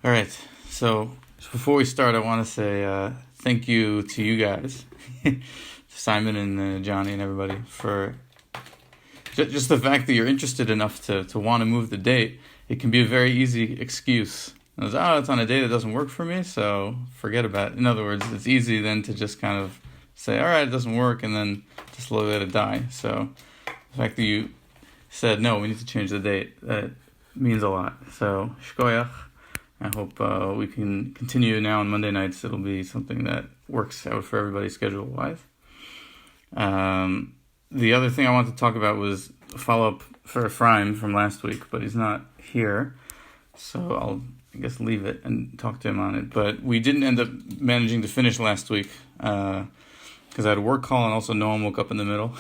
All right. So before we start, I want to say thank you to you guys, Simon and Johnny and everybody, for just the fact that you're interested enough to want to move the date. It can be a very easy excuse. It's on a day that doesn't work for me, so forget about it. In other words, it's easy then to just kind of say, all right, it doesn't work, and then just let it die. So the fact that you said, no, we need to change the date, that means a lot. So, shkoyach. I hope we can continue now on Monday nights. It'll be something that works out for everybody schedule-wise. The other thing I wanted to talk about was a follow-up for Ephraim from last week, but he's not here. So I'll, I guess, leave it and talk to him on it. But we didn't end up managing to finish last week because I had a work call and also no one woke up in the middle.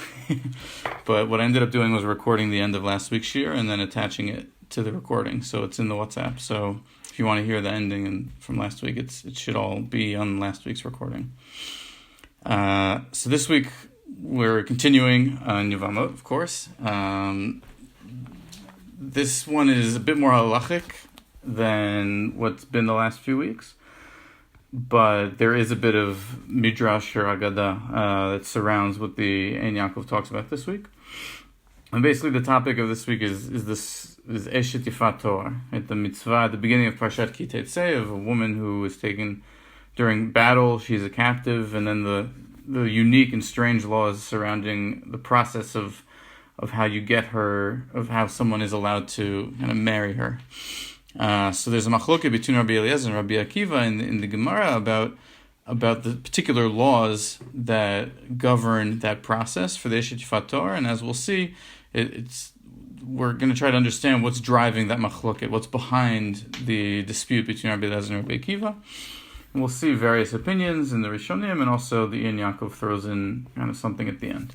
But what I ended up doing was recording the end of last week's shir and then attaching it to the recording. So it's in the WhatsApp. So if you want to hear the ending from last week, it should all be on last week's recording. So this week we're continuing on Yevamot, of course. This one is a bit more halachic than what's been the last few weeks, but there is a bit of midrash or agada that surrounds what the Ein Yaakov talks about this week. And basically the topic of this week is Eshet Yifat Torah, the mitzvah at the beginning of Parshat Ki Tetzei of a woman who is taken during battle. She's a captive, and then the unique and strange laws surrounding the process of how you get her, of how someone is allowed to kind of marry her. So there's a machloket between Rabbi Eliezer and Rabbi Akiva in the Gemara about the particular laws that govern that process for the Eshet Yifat Torah, and as we'll see, we're going to try to understand what's driving that machloket, what's behind the dispute between Rabbi Eliezer and Rabbi Akiva. And we'll see various opinions in the Rishonim, and also the Ein Yaakov throws in kind of something at the end.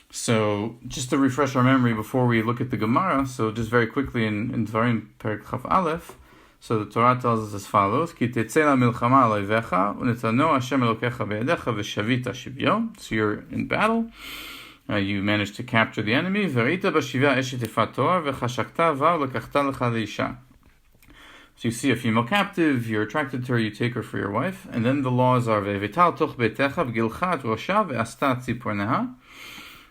So just to refresh our memory before we look at the Gemara, so just very quickly in Dvarim Perek Chaf Aleph, so the Torah tells us as follows: Ki tetzei la'milchama al oivecha u'netano Hashem Elokecha be'edecha v'shavita shivyo. So you're in battle. You managed to capture the enemy. V'reita b'shivya eshet yifat Torah v'chashakta var lekachta lecha leisha. So you see a female captive, you're attracted to her, you take her for your wife, and then the laws are ve'vital toch beitecha v'gilcha et rosha ve'asta tziporneha.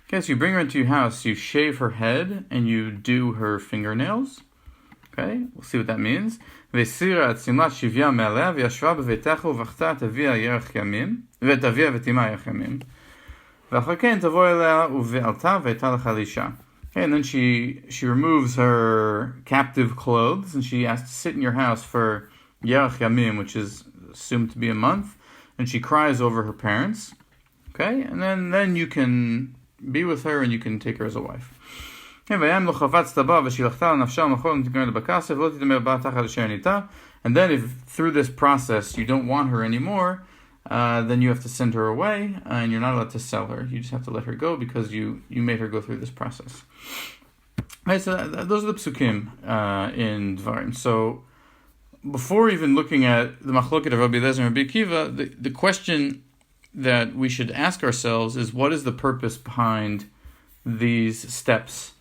Okay, so you bring her into your house, you shave her head, and you do her fingernails. Okay, we'll see what that means. Ve'sira et simlat shivya me'aleh v'yashva b'veitecha uvachta et avia yerech yamim v'et avia v'tima yerech yamim. Okay, and then she removes her captive clothes and she has to sit in your house for Yerech Yamim, which is assumed to be a month, and she cries over her parents. Okay, and then you can be with her and you can take her as a wife. And then if through this process you don't want her anymore, then you have to send her away, and you're not allowed to sell her. You just have to let her go because you made her go through this process. Right, so those are the psukim in Dvarim. So before even looking at the machloket of Rabbi Eliezer and Rabbi Akiva, the question that we should ask ourselves is, what is the purpose behind these steps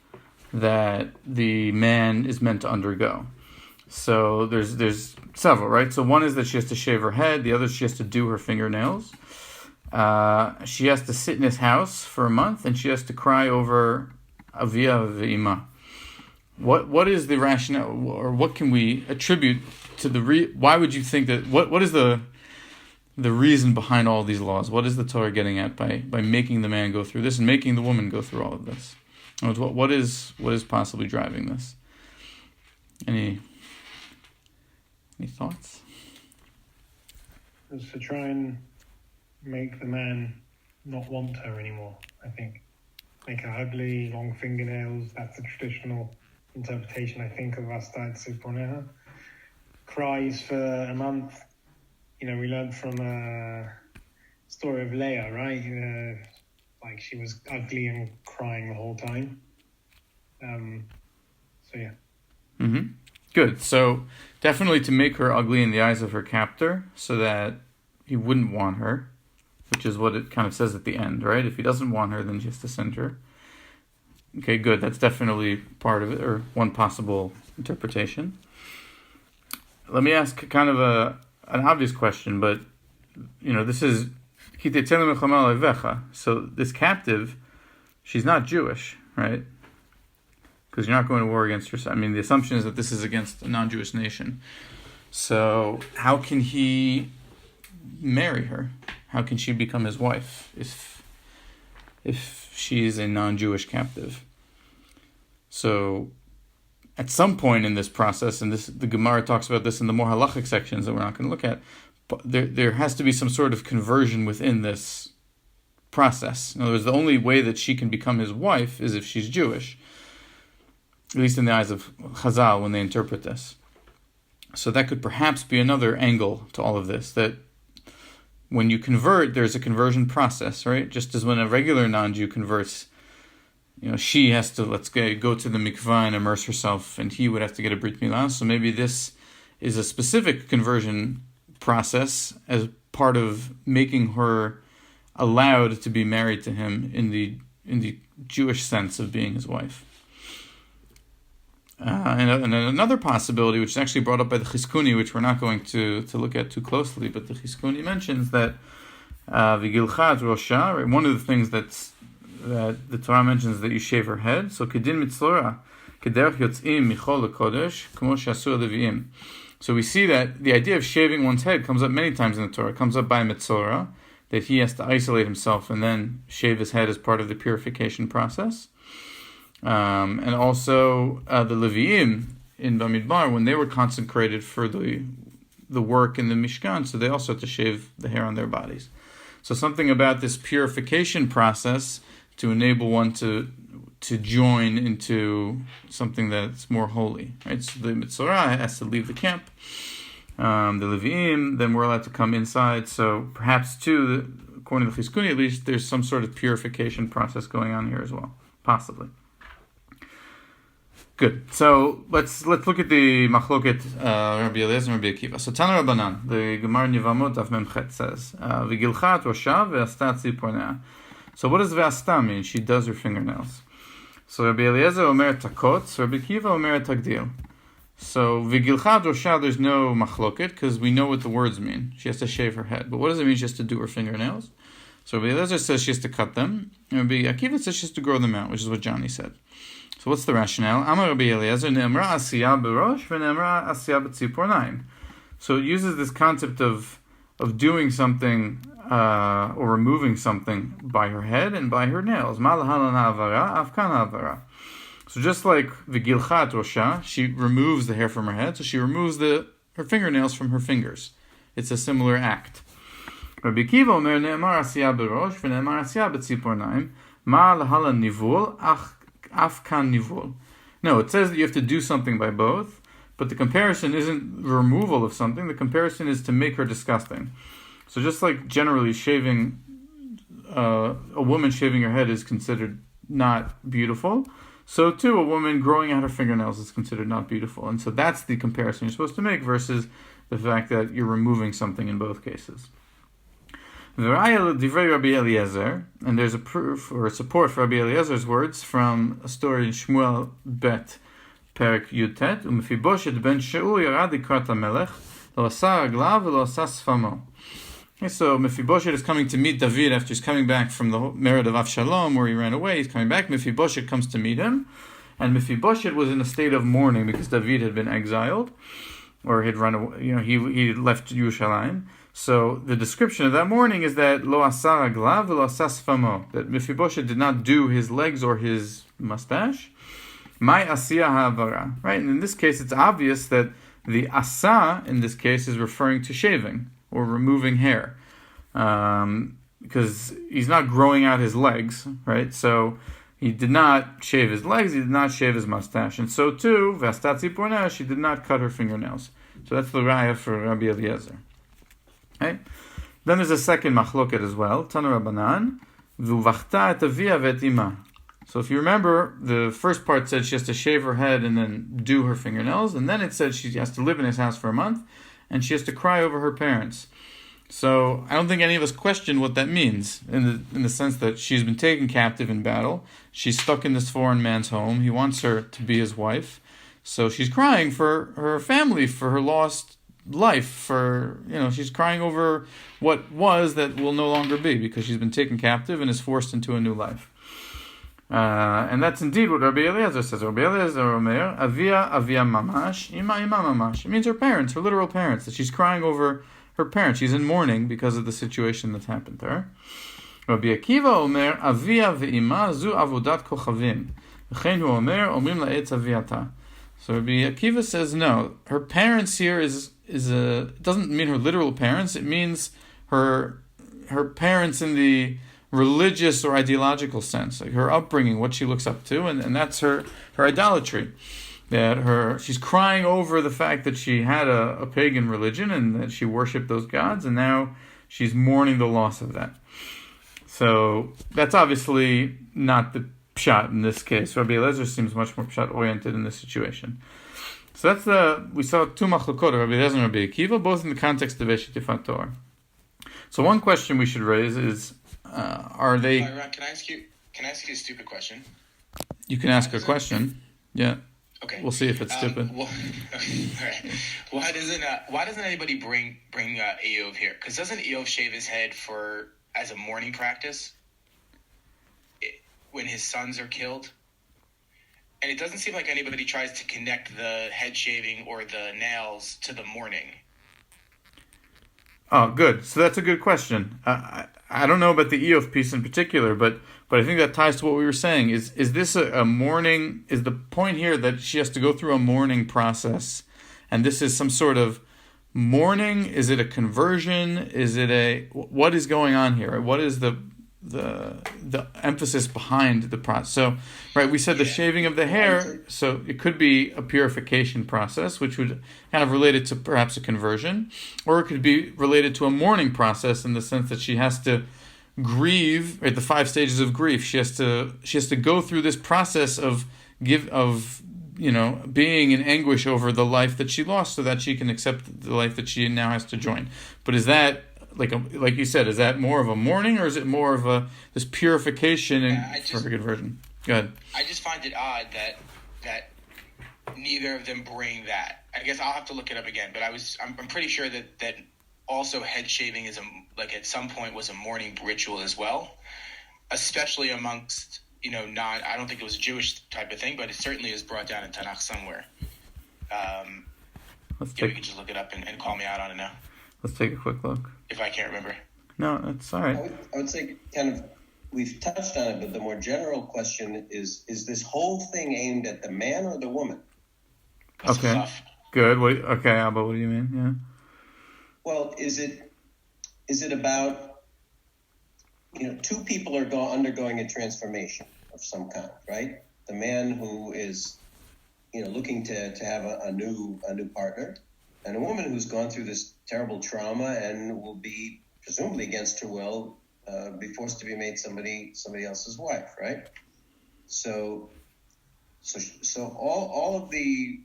that the man is meant to undergo? So there's several, right? So one is that she has to shave her head. The other is she has to do her fingernails. She has to sit in his house for a month, and she has to cry over Aviya Ve'ima. What is the rationale, or what can we attribute to why would you think that, what is the reason behind all these laws? What is the Torah getting at by making the man go through this and making the woman go through all of this? What is possibly driving this? Any thoughts? It's to try and make the man not want her anymore, I think. Make her ugly, long fingernails. That's the traditional interpretation, I think, of Asta Tziponeha. Cries for a month. We learned from a story of Leah, right? Like she was ugly and crying the whole time. So yeah. Mm-hmm. Good. So definitely to make her ugly in the eyes of her captor so that he wouldn't want her, which is what it kind of says at the end, right? If he doesn't want her, then she has to send her. Okay, good. That's definitely part of it, or one possible interpretation. let me ask kind of an obvious question, but this is so this captive, she's not Jewish, right? Because you're not going to war against yourself. I mean, the assumption is that this is against a non-Jewish nation. So how can he marry her? How can she become his wife if she is a non-Jewish captive? So at some point in this process, and the Gemara talks about this in the more halachic sections that we're not going to look at, but there has to be some sort of conversion within this process. In other words, the only way that she can become his wife is if she's Jewish, at least in the eyes of Chazal when they interpret this. So that could perhaps be another angle to all of this, that when you convert, there's a conversion process, right? Just as when a regular non-Jew converts, she has to, let's go to the mikvah and immerse herself, and he would have to get a brit milah. So maybe this is a specific conversion process as part of making her allowed to be married to him in the Jewish sense of being his wife. And another possibility, which is actually brought up by the Chizkuni, which we're not going to look at too closely, but the Chizkuni mentions that Vigilchat Rosha, right, one of the things that the Torah mentions is that you shave her head. So Kedin Mitzlora, Kederch Yotzim Michol Kodesh, Kmo Shasur Leviim. So we see that the idea of shaving one's head comes up many times in the Torah. It comes up by Mitzlora, that he has to isolate himself and then shave his head as part of the purification process. And also the Leviim in Bamidbar, when they were consecrated for the work in the Mishkan, so they also had to shave the hair on their bodies. So something about this purification process to enable one to join into something that's more holy, right? So the Mitzorah has to leave the camp. The Leviim, then we're allowed to come inside. So perhaps too, according to the Chizkuni at least, there's some sort of purification process going on here as well, possibly. Good. So let's look at the machloket Rabbi Eliezer and Rabbi Akiva. So Tana Rabbanan, the Gemara in Yevamot Daf Mem Chet says, "V'gilchat Rosha ve'asta tzipornea." So what does ve'asta mean? She does her fingernails. So Rabbi Eliezer omer takot, Rabbi Akiva omer tagdil. So v'gilchat Rosha, there's no machloket because we know what the words mean. She has to shave her head. But what does it mean? She has to do her fingernails. So Rabbi Eliezer says she has to cut them, and Rabbi Akiva says she has to grow them out, which is what Johnny said. So what's the rationale? Amar Rabbi Eliezer, ne'emra asiyah b'rosh v'ne'emra asiyah b'tzipornayim. So it uses this concept of doing something or removing something by her head and by her nails. Ma lahalan ha'avara, afkan ha'avara. So just like v'gilchat rosha, she removes the hair from her head, so she removes her fingernails from her fingers. It's a similar act. Rabbi Akiva omer ne'emar asiyah b'rosh v'ne'emar asiyah b'tzipornayim. Ma lahalan nivul, afkan nivul. No, it says that you have to do something by both, but the comparison isn't the removal of something. The comparison is to make her disgusting. So just like generally shaving, a woman shaving her head is considered not beautiful, so too a woman growing out her fingernails is considered not beautiful. And so that's the comparison you're supposed to make versus the fact that you're removing something in both cases. And there's a proof or a support for Rabbi Eliezer's words from a story in Shmuel Bet Perek Yutet. Umefiboshet ben Shaul yarad likrat hamelech lo asa raglav velo asa sfamo. Okay, so Mephibosheth is coming to meet David after he's coming back from the merit of Avshalom, where he ran away. He's coming back. Mephibosheth comes to meet him, and Mephibosheth was in a state of mourning because David had been exiled, or had run away. He left Yerushalayim. So the description of that mourning is that lo asa raglav velo asa sfamo, that Mephibosheth did not do his legs or his mustache. My asiyah ha'avara, right? And in this case, it's obvious that the asa in this case is referring to shaving or removing hair, because he's not growing out his legs, right? So he did not shave his legs, he did not shave his mustache, and so too, v'asta tzipornea, she did not cut her fingernails. So that's the raya for Rabbi Eliezer. Okay? Then there's a second machloket as well. Tana Rabbanan, v'uvachta et Aviya ve'et ima. So if you remember, the first part said she has to shave her head and then do her fingernails, and then it said she has to live in his house for a month, and she has to cry over her parents. So I don't think any of us question what that means, in the sense that she's been taken captive in battle, she's stuck in this foreign man's home, he wants her to be his wife, so she's crying for her family, for her lost life for, she's crying over what was that will no longer be, because she's been taken captive and is forced into a new life. And that's indeed what Rabbi Eliezer says. Rabbi Eliezer Omer, Avia mamash, ima mamash. It means her parents, her literal parents, that she's crying over her parents. She's in mourning because of the situation that's happened to her. Rabbi Akiva Omer, Avia ve'ima zu avodat kochavim. V'chein hu Omer, omrim la'etz aviata. So Rabbi Akiva says, no, her parents here it doesn't mean her literal parents. It means her parents in the religious or ideological sense, like her upbringing, what she looks up to, and that's her idolatry. That she's crying over the fact that she had a pagan religion and that she worshipped those gods, and now she's mourning the loss of that. So that's obviously not the pshat in this case. Rabbi Eliezer seems much more pshat oriented in this situation. So we saw two machlokot, Rabbi Eliezer and Rabbi Akiva, both in the context of Eshetifat Torah. So one question we should raise is, are they? Ron, can I ask you a stupid question? You can ask a question. Yeah. Okay. We'll see if it's stupid. Okay. All right. Why doesn't anybody bring Eov here? Because doesn't Eov shave his head as a mourning practice when his sons are killed? And it doesn't seem like anybody tries to connect the head shaving or the nails to the mourning. Oh, good. So that's a good question. I don't know about the Eov piece in particular, but I think that ties to what we were saying. Is this a mourning? Is the point here that she has to go through a mourning process, and this is some sort of mourning? Is it a conversion? Is it what is going on here? What is the emphasis behind the process? So, right, we said the shaving of the hair, so it could be a purification process, which would kind of relate it to perhaps a conversion, or it could be related to a mourning process in the sense that she has to grieve, right, the 5 stages of grief. She has to go through this process of being in anguish over the life that she lost, so that she can accept the life that she now has to join. But is that like you said, is that more of a mourning, or is it more of this purification for a conversion? Go ahead. I just find it odd that neither of them bring that. I guess I'll have to look it up again, but I'm pretty sure that also head shaving is at some point was a mourning ritual as well, especially amongst I don't think it was a Jewish type of thing, but it certainly is brought down in Tanakh somewhere. We can just look it up and call me out on it now. Let's take a quick look. If I can't remember. No, that's all right. I would say kind of, we've touched on it, but the more general question is this whole thing aimed at the man or the woman? That's okay. Tough. Good. Abba, what do you mean? Yeah. Well, is it about, two people are undergoing a transformation of some kind, right? The man who is, looking to have a new partner, and a woman who's gone through this terrible trauma and will be, presumably against her will, be forced to be made somebody else's wife, right? So all of the,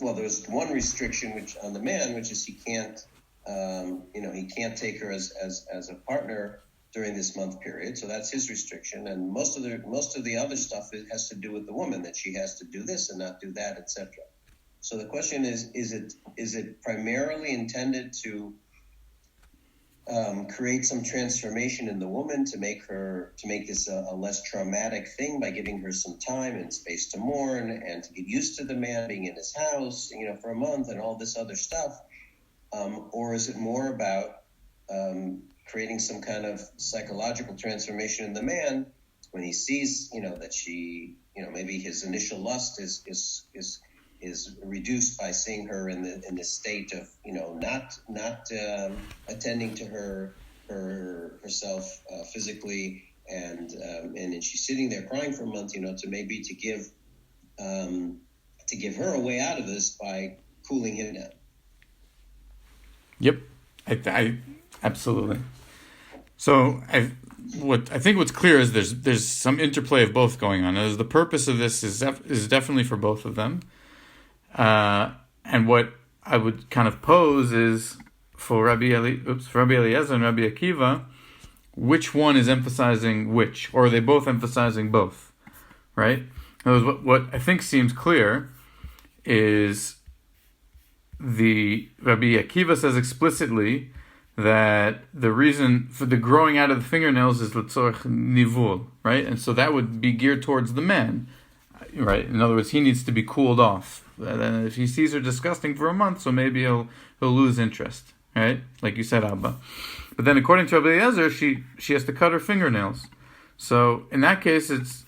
well, there's one restriction on the man, which is he can't take her as a partner during this month period. So that's his restriction, and most of the other stuff has to do with the woman, that she has to do this and not do that, etc. So the question is it primarily intended to create some transformation in the woman, to make this a less traumatic thing by giving her some time and space to mourn and to get used to the man being in his house, for a month and all this other stuff? Or is it more about creating some kind of psychological transformation in the man when he sees, that she, maybe his initial lust is reduced by seeing her in this state of, not attending to herself physically, and then she's sitting there crying for a month, to maybe to give her a way out of this by cooling him down. Yep, I absolutely. So I think what's clear is there's some interplay of both going on. As the purpose of this is definitely for both of them, and what I would kind of pose is for Rabbi Eliezer and Rabbi Akiva, which one is emphasizing which, or are they both emphasizing both? Right? In other words, what I think seems clear is the Rabbi Akiva says explicitly that the reason for the growing out of the fingernails is l'tzorech nivul, right? And so that would be geared towards the man, right? In other words, he needs to be cooled off. And if he sees her disgusting for a month, so maybe he'll lose interest, right? Like you said, Abba. But then according to Rabbi Eliezer, she has to cut her fingernails. So in that case, it's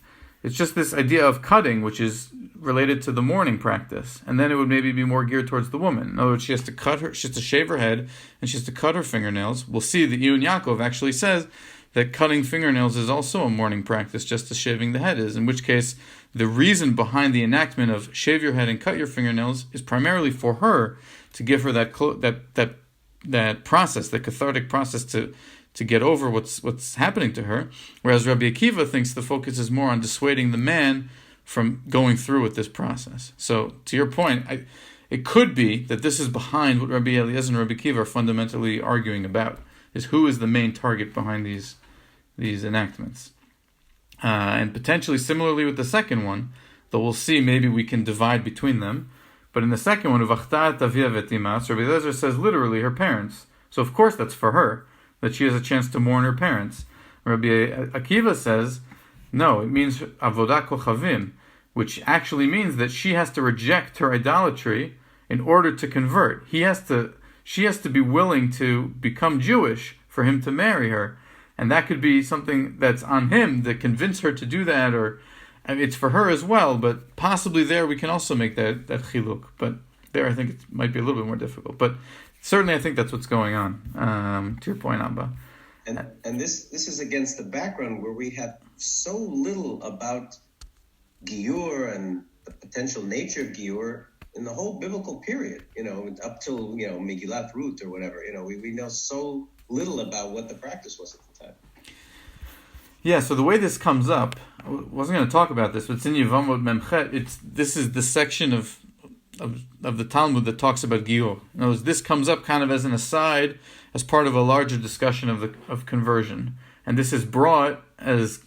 just this idea of cutting, which is related to the mourning practice, and then it would maybe be more geared towards the woman. In other words, she has to shave her head, and she has to cut her fingernails. We'll see that Yun Yaakov actually says that cutting fingernails is also a mourning practice, just as shaving the head is. In which case, the reason behind the enactment of shave your head and cut your fingernails is primarily for her to give her that process, the cathartic process to get over what's happening to her. Whereas Rabbi Akiva thinks the focus is more on dissuading the man from going through with this process. So, to your point, it could be that this is behind what Rabbi Eliezer and Rabbi Akiva are fundamentally arguing about, is who is the main target behind these enactments. And potentially similarly with the second one, though we'll see, maybe we can divide between them. But in the second one, Uvachtat Avia v'timas, Rabbi Eliezer says literally her parents. So of course that's for her, that she has a chance to mourn her parents. Rabbi Akiva says, no, it means Avodat Kochavim, which actually means that she has to reject her idolatry in order to convert. She has to be willing to become Jewish for him to marry her. And that could be something that's on him to convince her to do that, or it's for her as well, but possibly there we can also make that chiluk. But there I think it might be a little bit more difficult. But certainly I think that's what's going on, to your point, Abba. And this is against the background where we have so little about Giur and the potential nature of Giur in the whole biblical period, up till, Megillat Ruth or whatever. We know so little about what the practice was at the time. Yeah, so the way this comes up, I wasn't going to talk about this, but it's in Yevamot Memchet. This is the section of the Talmud that talks about Giur. In other words, this comes up kind of as an aside, as part of a larger discussion of conversion. And this is brought as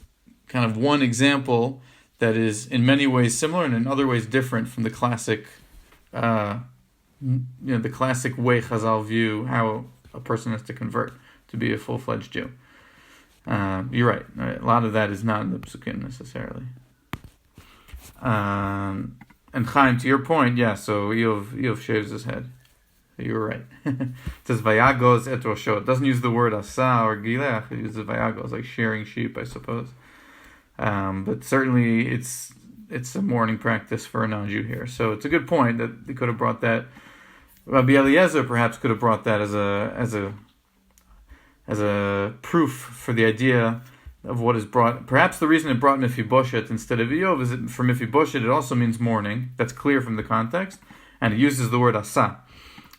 kind of one example that is in many ways similar and in other ways different from the classic, the classic way Chazal view how a person has to convert to be a full-fledged Jew. You're right. A lot of that is not in the Psukim necessarily. And Chaim, to your point, yeah, so Eov shaves his head. You were right. It says Vayagos et Rosho. It doesn't use the word asa or gilech. It uses Vayagos, like shearing sheep, I suppose. But certainly it's a mourning practice for a non-Jew here. So it's a good point that they could have brought that. Rabbi Eliezer perhaps could have brought that as a proof for the idea of what is brought. Perhaps the reason it brought Mephibosheth instead of Eov is that for Mephibosheth it also means mourning. That's clear from the context, and it uses the word asa.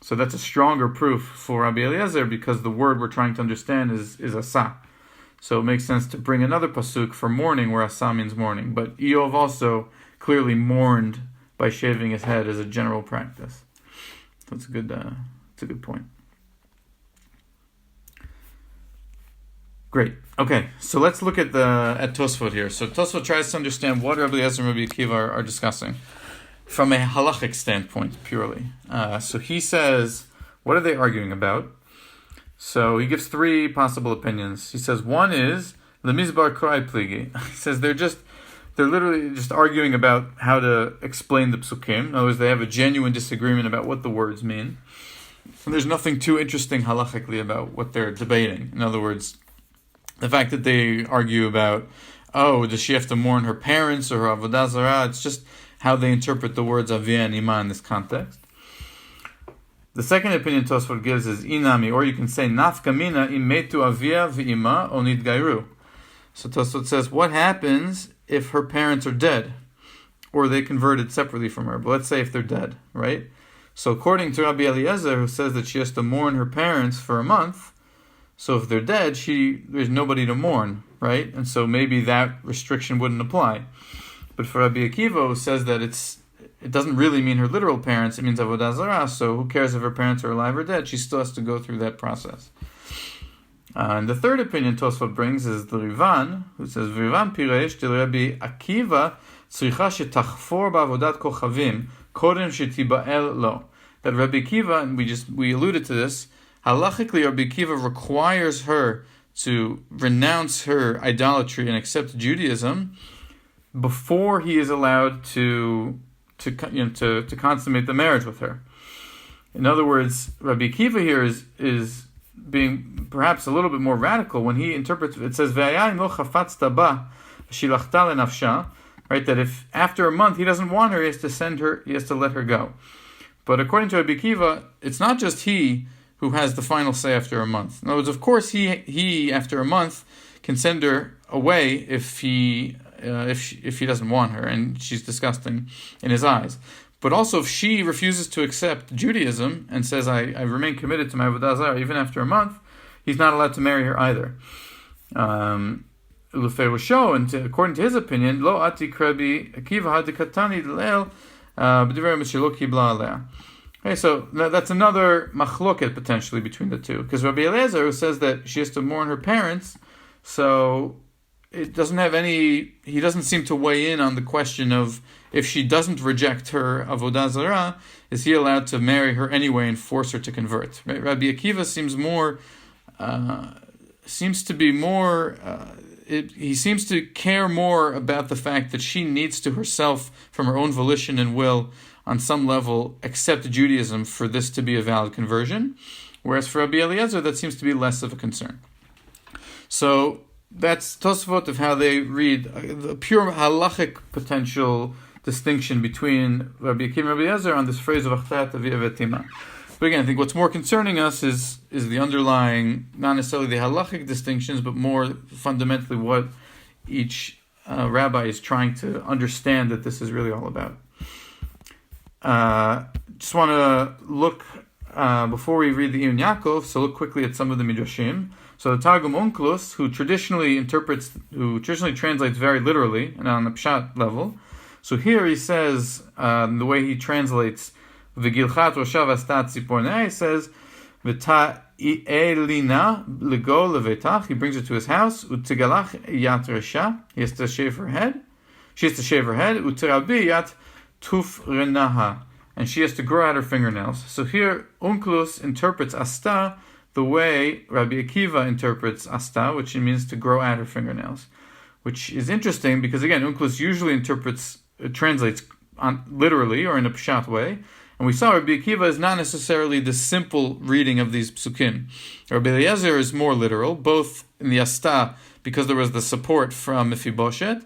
So that's a stronger proof for Rabbi Eliezer because the word we're trying to understand is asa. So it makes sense to bring another pasuk for mourning where asa means mourning. But Eov also clearly mourned by shaving his head as a general practice. So it's a good point. Great. Okay, so let's look at Tosfot here. So Tosfot tries to understand what Rabbi Eliezer and Rabbi Akiva are discussing from a halachic standpoint, purely. So he says, what are they arguing about? So he gives three possible opinions. He says one is lemizbar korai pligi. He says they're literally just arguing about how to explain the psukim. In other words, they have a genuine disagreement about what the words mean. And there's nothing too interesting halachically about what they're debating. In other words, the fact that they argue about, does she have to mourn her parents or her avodah zarah? It's just how they interpret the words avia and ima in this context. The second opinion Tosfot gives is inami, or you can say nafka mina im metu avia v'ima onid gairu. So Tosfot says, what happens if her parents are dead, or they converted separately from her? But let's say if they're dead, right? So according to Rabbi Eliezer, who says that she has to mourn her parents for a month, so if they're dead, there's nobody to mourn, right? And so maybe that restriction wouldn't apply. But for Rabbi Akiva, who says that it doesn't really mean her literal parents, it means avodah zarah, so who cares if her parents are alive or dead? She still has to go through that process. And the third opinion Tosfot brings is the Rivan, who says, Rivan piresh del Rabbi Akiva tzricha shetachfor ba'avodat kochavim kodem shetiba'el lo. that Rabbi Akiva, and we alluded to this, halachically Rabbi Akiva requires her to renounce her idolatry and accept Judaism before he is allowed to consummate the marriage with her. In other words, Rabbi Akiva here is being perhaps a little bit more radical when he interprets. It says "Ve'ayim lo chafatzta ba shilachta lenafsha," right? That if after a month he doesn't want her, he has to let her go. But according to Rabbi Akiva, it's not just he who has the final say after a month. In other words, of course, he after a month can send her away if he doesn't want her and she's disgusting in his eyes. But also, if she refuses to accept Judaism and says, I remain committed to my Avodah even after a month, he's not allowed to marry her either. Uluferusho, and according to his opinion, lo atik Rabbi Akiva hadikatani leil b'divrei mishelo kibla alea. Okay, so that's another machloket potentially between the two, because Rabbi Eliezer, who says that she has to mourn her parents, so it doesn't have any. He doesn't seem to weigh in on the question of if she doesn't reject her avodah zarah, is he allowed to marry her anyway and force her to convert? Right? Rabbi Akiva he seems to care more about the fact that she needs to herself, from her own volition and will, on some level, accept Judaism for this to be a valid conversion, whereas for Rabbi Eliezer, that seems to be less of a concern. So that's Tosfot of how they read the pure halachic potential distinction between Rabbi Akiva and Rabbi Eliezer on this phrase of Achtat Aviya Vetima. But again, I think what's more concerning us is the underlying, not necessarily the halachic distinctions, but more fundamentally what each rabbi is trying to understand that this is really all about. Just want to look, before we read the Iyun Yaakov, so look quickly at some of the Midrashim. So the Targum Onkelos, who traditionally translates very literally and on the Pshat level. So here he says, the way he translates V'gilchat roshav astat zipornei, he says V'ta'elina lego levetach, he brings her to his house, U'tigalach yat resha, he has to shave her head, she has to shave her head, U'tirabi yat tuf renaha, and she has to grow out her fingernails. So here Onkelos interprets asta the way Rabbi Akiva interprets asta, which means to grow out her fingernails, which is interesting because again, Onkelos usually translates literally or in a pshat way, and we saw Rabbi Akiva is not necessarily the simple reading of these psukim. Rabbi Eliezer is more literal, both in the asta because there was the support from Mephibosheth,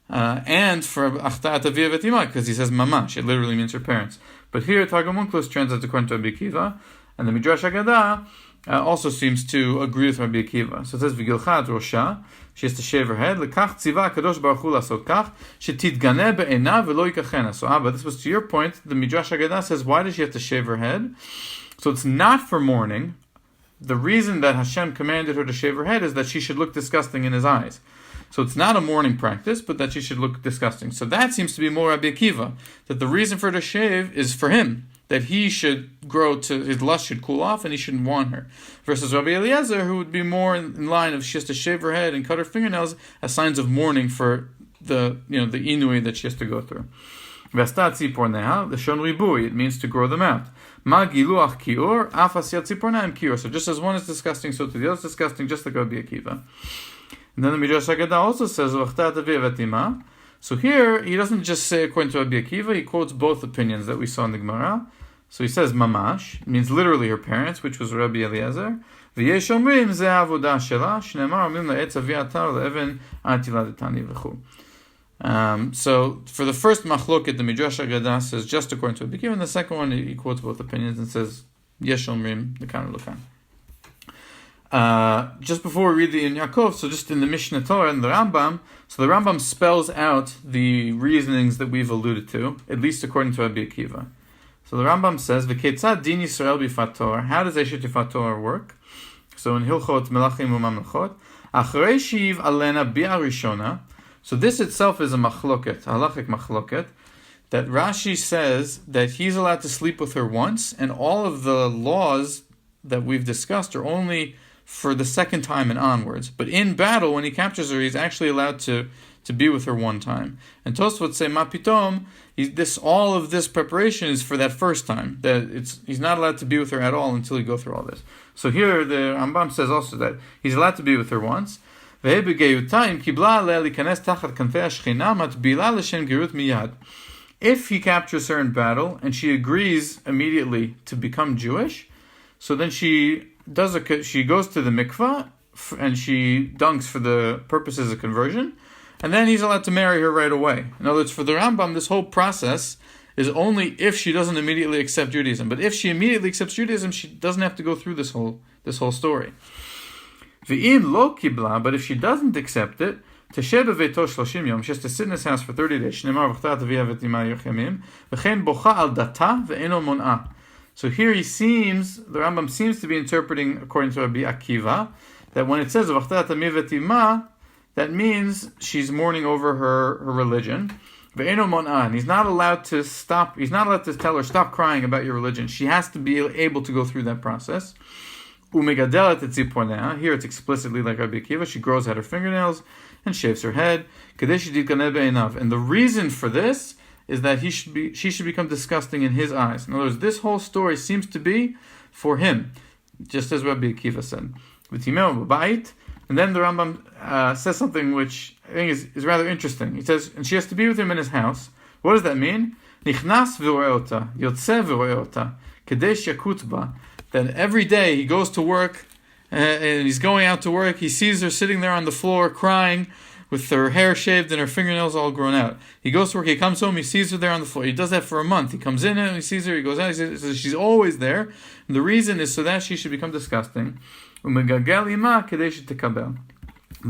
and for Achtat Aviya Vetima because he says mamash, it literally means her parents. But here Targum Onkelos translates according to Rabbi Akiva, and the Midrash Haggadah also seems to agree with Rabbi Akiva. So it says V'gilchat rosha, she has to shave her head. Lekach tziva Kadosh Baruch Hu lasot kach shetitganeh be'einav v'lo yikachena. So Abba, this was to your point. The Midrash Haggadah says, why does she have to shave her head? So it's not for mourning. The reason that Hashem commanded her to shave her head is that she should look disgusting in his eyes. So it's not a mourning practice, but that she should look disgusting. So that seems to be more Rabbi Akiva, that the reason for her to shave is for him, that he should grow to, his lust should cool off and he shouldn't want her. Versus Rabbi Eliezer, who would be more in line of she has to shave her head and cut her fingernails as signs of mourning for the inui that she has to go through. V'astat tziporneha, l'shon ribui, it means to grow them out. Ma giluach kiur, af asiyat tziporneim kiur. So just as one is disgusting, so to the other is disgusting, just like Rabbi Akiva. And then the Midrash Haggadah also says, V'achtat aviya vetima. So here, he doesn't just say according to Rabbi Akiva, he quotes both opinions that we saw in the Gemara. So he says mamash, it means literally her parents, which was Rabbi Eliezer. V'yesh omrim ze avodah shela, shneimar omrim la'etz avia atar le'even atiladetani v'chu. So for the first machloket, the Midrash Haggadah says just according to Rabbi Akiva, and the second one he quotes both opinions and says yesh omrim l'kan l'kan. Just before we read the Iyun Yaakov, so just in the Mishnah Torah and the Rambam, so the Rambam spells out the reasonings that we've alluded to, at least according to Rabbi Akiva. So the Rambam says, "V'ketzad din Yisrael b'fator." How does Eshet Fator work? So in Hilchot Melachim u'Mamlechot, achrei shiv alena bi'arishona. So this itself is a machloket, a halachic machloket, that Rashi says that he's allowed to sleep with her once, and all of the laws that we've discussed are only for the second time and onwards. But in battle, when he captures her, he's actually allowed to to be with her one time. And Tosfot say, Ma pitom, all of this preparation is for that first time. That he's not allowed to be with her at all until he go through all this. So here the Rambam says also that he's allowed to be with her once. If he captures her in battle and she agrees immediately to become Jewish, so then she goes to the mikvah and she dunks for the purposes of conversion, and then he's allowed to marry her right away. In other words, for the Rambam, this whole process is only if she doesn't immediately accept Judaism. But if she immediately accepts Judaism, she doesn't have to go through this whole story. V'im lo kibla, but if she doesn't accept it, tesheh beveito 30 yom, she has to sit in his house for 30 days. Shneimar v'chtat Aviha v'tima yochemim, v'chein bocha al data ve'eno mon'a. So here the Rambam seems to be interpreting, according to Rabbi Akiva, that when it says v'chtat Aviha v'tima, that means she's mourning over her religion. Ve'eno mon'a, and he's not allowed to tell her, stop crying about your religion. She has to be able to go through that process. Umegadelet etziponea. Here it's explicitly like Rabbi Akiva. She grows out her fingernails and shaves her head. And the reason for this is that she should become disgusting in his eyes. In other words, this whole story seems to be for him, just as Rabbi Akiva said. And then the Rambam says something which I think is rather interesting. He says, and she has to be with him in his house. What does that mean? Nichnas v'roeota, yotze v'roeota, kadesh yakut ba. That every day he goes to work, and he's going out to work, he sees her sitting there on the floor crying, with her hair shaved and her fingernails all grown out. He goes to work, he comes home, he sees her there on the floor. He does that for a month. He comes in and he sees her, he goes out, so she's always there. And the reason is so that she should become disgusting. But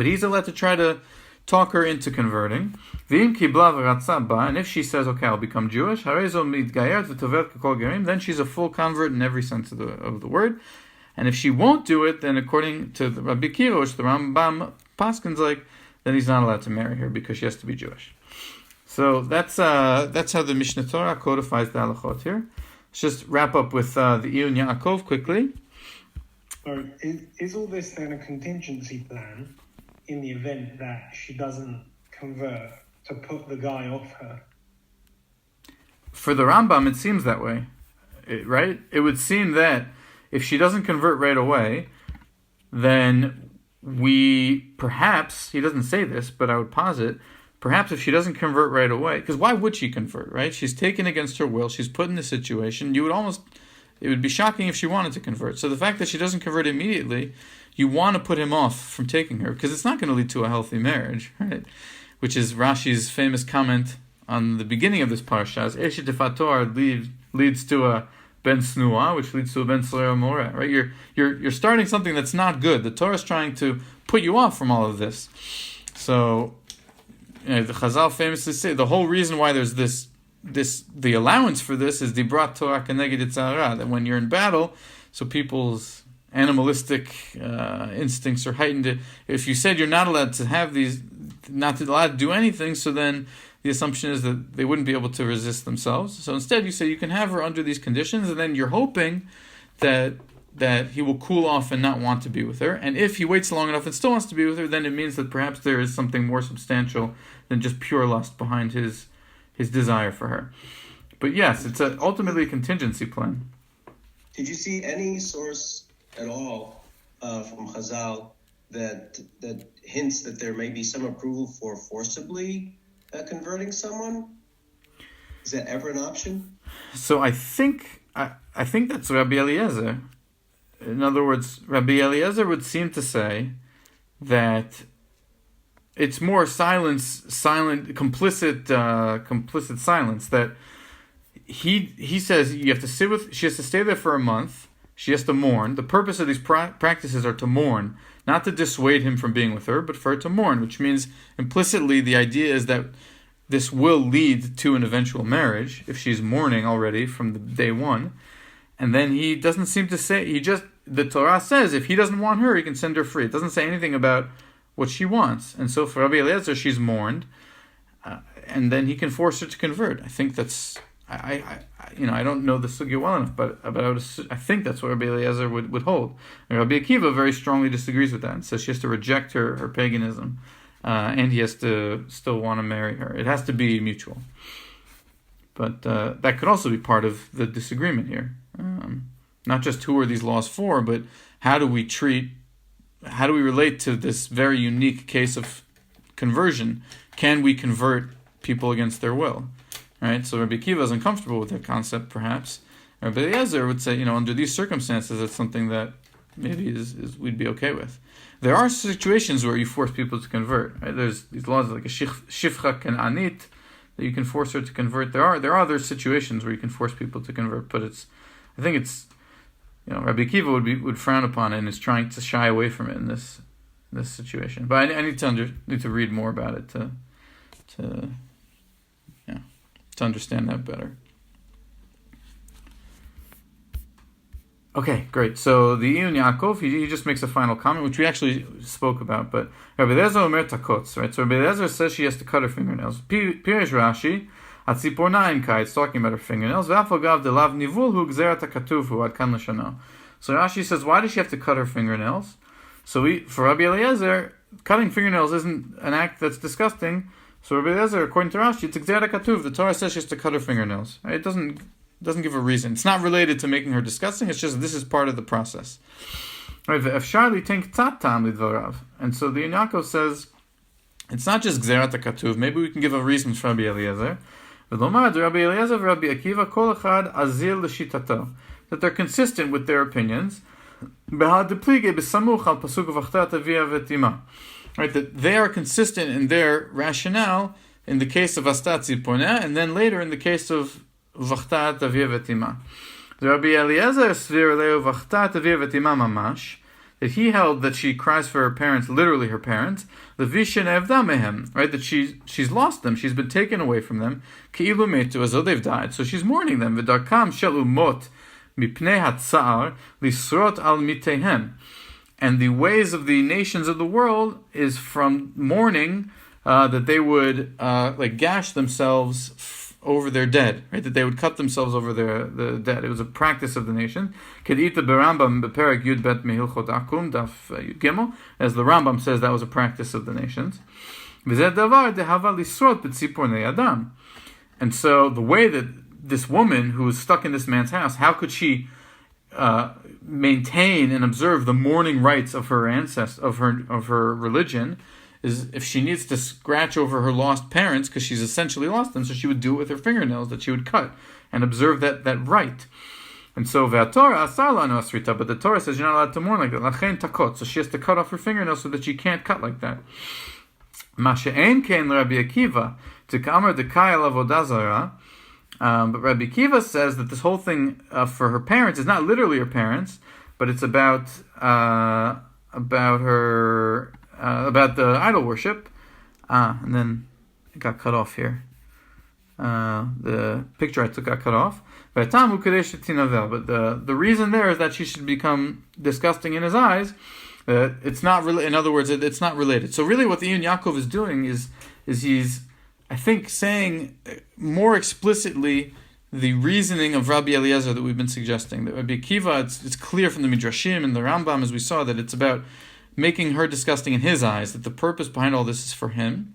he's allowed to try to talk her into converting. And if she says, okay, I'll become Jewish, then she's a full convert in every sense of the word. And if she won't do it, then according to the Rabbi Akiva, which the Rambam paskins like, then he's not allowed to marry her because she has to be Jewish. So that's how the Mishnah Torah codifies the halachot here. Let's just wrap up with the Iyun Yaakov quickly. So is all this then a contingency plan in the event that she doesn't convert to put the guy off her? For the Rambam, it seems that way, right? It would seem that if she doesn't convert right away, then he doesn't say this, but I would posit, perhaps if she doesn't convert right away, because why would she convert, right? She's taken against her will, she's put in this situation, it would be shocking if she wanted to convert. So the fact that she doesn't convert immediately, you want to put him off from taking her, because it's not going to lead to a healthy marriage, right? Which is Rashi's famous comment on the beginning of this parsha, as Eshet Fator leads to a Ben Snua, which leads to a Ben Slera Mora, right? You're starting something that's not good. The Torah is trying to put you off from all of this. So, the Chazal famously say the whole reason why there's the allowance for this is Dibrat Torah Keneged Yitzhara, that when you're in battle, so people's animalistic instincts are heightened. If you said you're not allowed to have these, not allowed to do anything, so then the assumption is that they wouldn't be able to resist themselves. So instead you say you can have her under these conditions, and then you're hoping that he will cool off and not want to be with her. And if he waits long enough and still wants to be with her, then it means that perhaps there is something more substantial than just pure lust behind his desire for her. But yes, it's ultimately a contingency plan. Did you see any source at all from Chazal that hints that there may be some approval for forcibly converting someone? Is that ever an option? So I think that's Rabbi Eliezer. In other words, Rabbi Eliezer would seem to say that it's more complicit silence. That he says she has to stay there for a month. She has to mourn. The purpose of these practices are to mourn, not to dissuade him from being with her, but for her to mourn, which means implicitly the idea is that this will lead to an eventual marriage if she's mourning already from the day one. And then he doesn't seem to say, the Torah says if he doesn't want her, he can send her free. It doesn't say anything about what she wants. And so for Rabbi Eliezer, she's mourned, and then he can force her to convert. I think that's, I don't know the sugya well enough, but I think that's what Rabbi Eliezer would hold. And Rabbi Akiva very strongly disagrees with that and says she has to reject her paganism and he has to still want to marry her. It has to be mutual. But that could also be part of the disagreement here. Not just who are these laws for, but how do we relate to this very unique case of conversion? Can we convert people against their will? Right? So Rabbi Akiva is uncomfortable with that concept, perhaps. Rabbi Eliezer would say, under these circumstances, it's something that maybe is we'd be okay with. There are situations where you force people to convert. Right? There's these laws like a shifcha kenanit that you can force her to convert. There are other situations where you can force people to convert, but I think it's Rabbi Akiva would frown upon it and is trying to shy away from it in this situation. But I need to read more about it to understand that better. Okay, great. So the Iyun Yaakov, he just makes a final comment, which we actually spoke about. But Rabbi Eliezer omer takotz, right? So Rabbi Eliezer says she has to cut her fingernails. Pirish Rashi, Atziporna in Kai, it's talking about her fingernails. V'afagav delav nivul hu gzerat hakatuv ad kan lashano. So Rashi says, why does she have to cut her fingernails? So for Rabbi Eliezer, cutting fingernails isn't an act that's disgusting. So Rabbi Eliezer, according to Rashi, it's gzerat hakatuv. The Torah says she has to cut her fingernails. Right? It doesn't give a reason. It's not related to making her disgusting. It's just this is part of the process. Right? And so the Yaakov says it's not just gzerat hakatuv. Maybe we can give a reason for Rabbi Eliezer. That they're consistent with their opinions. Right? That they are consistent in their rationale in the case of Astat Ziporneh, and then later in the case of Vachtat Avia Vetima. The Rabbi Eliezer Svir Leo Vachtat Avia Vetima Mamash, that he held that she cries for her parents, literally her parents, the Vishen Evda Mehem, right, that she's lost them, she's been taken away from them, Ki'ilu Metu, as though they've died, so she's mourning them, V'darkam Shelu Mot Mipnei Hatzar Lisrot Al Mitehem. And the ways of the nations of the world is from mourning that they would gash themselves over their dead, right? That they would cut themselves over the dead. It was a practice of the nation. As the Rambam says, that was a practice of the nations. And so the way that this woman who was stuck in this man's house, how could she maintain and observe the mourning rites of her of her religion, is if she needs to scratch over her lost parents because she's essentially lost them, so she would do it with her fingernails that she would cut and observe that rite. And so Torah asrita, but the Torah says you're not allowed to mourn like that. Lachen takot, so she has to cut off her fingernails so that she can't cut like that. Masha'en ken Rabbi Akiva tikamer dekayel avodah zarah. But Rabbi Akiva says that this whole thing for her parents is not literally her parents, but it's about the idol worship. And then it got cut off here. The picture I took got cut off. But the reason there is that she should become disgusting in his eyes. It's not really. In other words, it's not related. So really, what the Iyun Yaakov is doing is he's, I think, saying more explicitly the reasoning of Rabbi Eliezer that we've been suggesting. That Rabbi Akiva, it's clear from the Midrashim and the Rambam, as we saw, that it's about making her disgusting in his eyes, that the purpose behind all this is for him.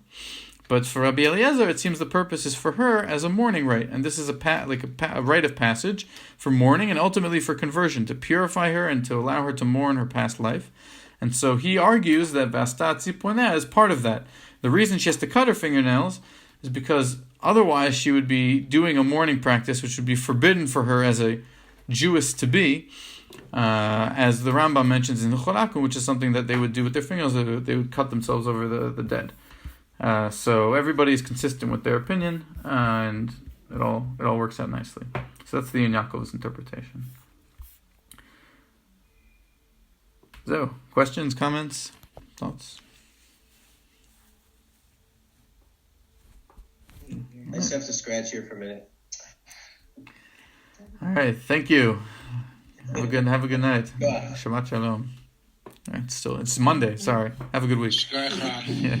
But for Rabbi Eliezer, it seems the purpose is for her as a mourning rite. And this is a rite of passage for mourning and ultimately for conversion, to purify her and to allow her to mourn her past life. And so he argues that Vastat Ziporneh is part of that. The reason she has to cut her fingernails is because otherwise she would be doing a mourning practice which would be forbidden for her as a Jewess to be, as the Rambam mentions in the Chorakum, which is something that they would do with their fingernails. They would cut themselves over the dead. So everybody is consistent with their opinion, and it all works out nicely. So that's the Iyun Yaakov's interpretation. So, questions, comments, thoughts? I just have to scratch here for a minute. All right, thank you. Have a good night. Shabbat shalom. All right, it's Monday. Sorry. Have a good week. Yeah.